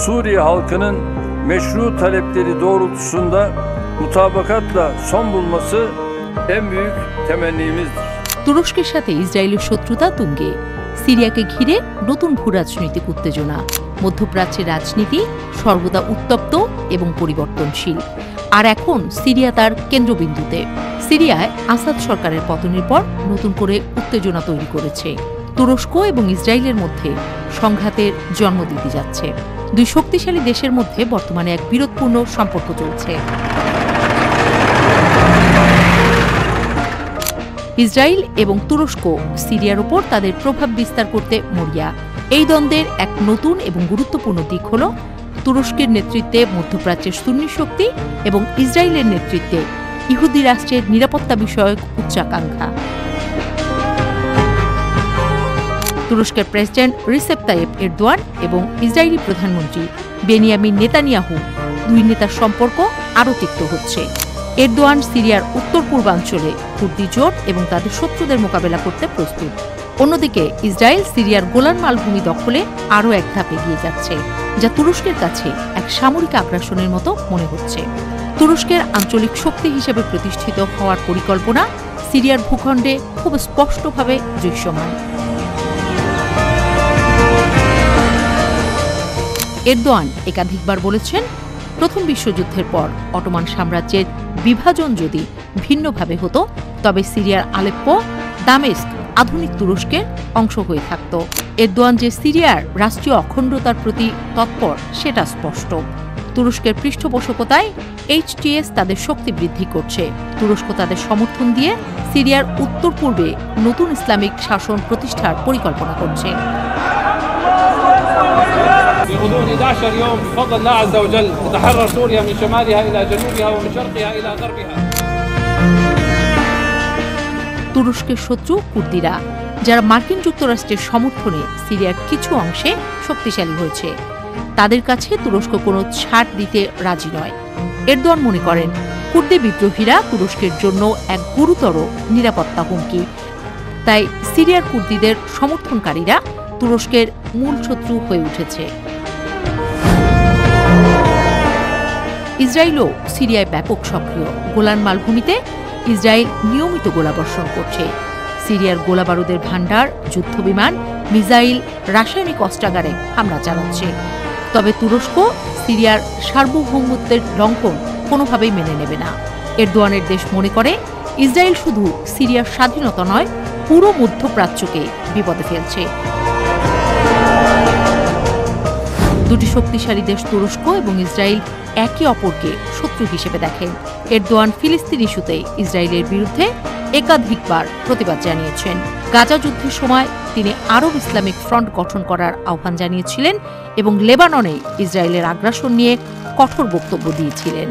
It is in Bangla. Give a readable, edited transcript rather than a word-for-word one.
Suriye halkının meşru talepleri doğrultusunda mutabakatla son bulması en büyük temennimizdir। তুরস্কের সাথে ইসরায়েলের শত্রুতা তুঙ্গে, সিরিয়াকে ঘিরে নতুন ভূরাজনৈতিক উত্তেজনা, মধ্যপ্রাচ্যের রাজনীতি সর্বদা উত্তপ্ত এবং পরিবর্তনশীল। আর এখন সিরিয়া তার কেন্দ্রবিন্দুতে। সিরিয়ায় আসাদ সরকারের পতনের পর নতুন করে উত্তেজনা তৈরি করেছে। তুরস্ক এবং ইসরায়েলের মধ্যে সংঘাতের জন্ম দিতে যাচ্ছে। দুই শক্তিশালী দেশের মধ্যে বর্তমানে এক বিরোধপূর্ণ সম্পর্ক চলছে। ইসরায়েল এবং তুরস্ক সিরিয়ার উপর তাদের প্রভাব বিস্তার করতে মরিয়া। এই দ্বন্দ্বের এক নতুন এবং গুরুত্বপূর্ণ দিক হল তুরস্কের নেতৃত্বে মধ্যপ্রাচ্যের সুন্নি শক্তি এবং ইসরায়েলের নেতৃত্বে ইহুদি রাষ্ট্রের নিরাপত্তা বিষয়ক উচ্চাকাঙ্ক্ষা। তুরস্কের প্রেসিডেন্ট রিসেপ তাইয়েপ এরদোয়ান এবং ইসরায়েলি প্রধানমন্ত্রী বেনিয়ামিন নেতানিয়াহু দুই নেতার সম্পর্ক আরও তিক্ত হচ্ছে। এরদোয়ান সিরিয়ার উত্তর পূর্বাঞ্চলে কুর্দি জোট এবং তাদের শত্রুদের মোকাবেলা করতে প্রস্তুত। অন্যদিকে ইসরায়েল সিরিয়ার গোলান মালভূমি দখলে আরও এক ধাপ এগিয়ে যাচ্ছে, যা তুরস্কের কাছে এক সামরিক আগ্রাসনের মতো মনে হচ্ছে। তুরস্কের আঞ্চলিক শক্তি হিসেবে প্রতিষ্ঠিত হওয়ার পরিকল্পনা সিরিয়ার ভূখণ্ডে খুব স্পষ্টভাবে দৃশ্যমান। এরদোয়ান একাধিকবার বলেছেন, প্রথম বিশ্বযুদ্ধের পর অটোমান সাম্রাজ্যের বিভাজন যদি ভিন্নভাবে হতো, তবে সিরিয়ার আলেপ্পো, দামেস্ক আধুনিক তুরস্কের অংশ হয়ে থাকত। এরদোয়ান যে সিরিয়ার রাষ্ট্রীয় অখণ্ডতার প্রতি তৎপর সেটা স্পষ্ট। তুরস্কের পৃষ্ঠপোষকতায় এইচটিএস তাদের শক্তি বৃদ্ধি করছে। তুরস্ক তাদের সমর্থন দিয়ে সিরিয়ার উত্তর পূর্বে নতুন ইসলামিক শাসন প্রতিষ্ঠার পরিকল্পনা করছে। في غضون 11 يوم بفضل الله عز وجل تتحرر سوريا من شمالها إلى جنوبها ومن شرقها إلى غربها। তুরস্কের শত্রু কুর্দিরা, যারা মার্কিন যুক্তরাষ্ট্রের সমর্থনে সিরিয়ার কিছু অংশে শক্তিশালী হয়েছে, তাদের কাছে তুরস্ক কোনো ছাড় দিতে রাজি নয়। এরদোয়ান মনে করেন, কুর্দি বিদ্রোহীরা তুরস্কের জন্য এক গুরুতর নিরাপত্তা হুমকি। তাই সিরিয়ার কুর্দিদের সমর্থনকারীরা তুরস্কের মূল শত্রু হয়ে উঠেছে। ইসরায়েলও সিরিয়ায় ব্যাপক সক্রিয়। গোলান মালভূমিতে ইসরায়েল নিয়মিত গোলাবর্ষণ করছে। সিরিয়ার গোলাবারুদের ভাণ্ডার, যুদ্ধবিমান, মিসাইল, রাসায়নিক অস্ত্রাগারে হামলা চালাচ্ছে। তবে তুরস্ক সিরিয়ার সার্বভৌমত্বের লঙ্ঘন কোনোভাবেই মেনে নেবে না। এরদোয়ানের দেশ মনে করে, ইসরায়েল শুধু সিরিয়ার স্বাধীনতা নয়, পুরো মধ্যপ্রাচ্যকে বিপদে ফেলছে। দুটি শক্তিশালী দেশ তুরস্ক এবং ইসরায়েল একে অপরকে শত্রু হিসেবে দেখেন। এরদোয়ান ফিলিস্তিন ইস্যুতে ইসরায়েলের বিরুদ্ধে একাধিকবার প্রতিবাদ জানিয়েছেন। গাজা যুদ্ধের সময় তিনি আরব ইসলামিক ফ্রন্ট গঠন করার আহ্বান জানিয়েছিলেন এবং লেবাননে ইসরায়েলের আগ্রাসন নিয়ে কঠোর বক্তব্য দিয়েছিলেন।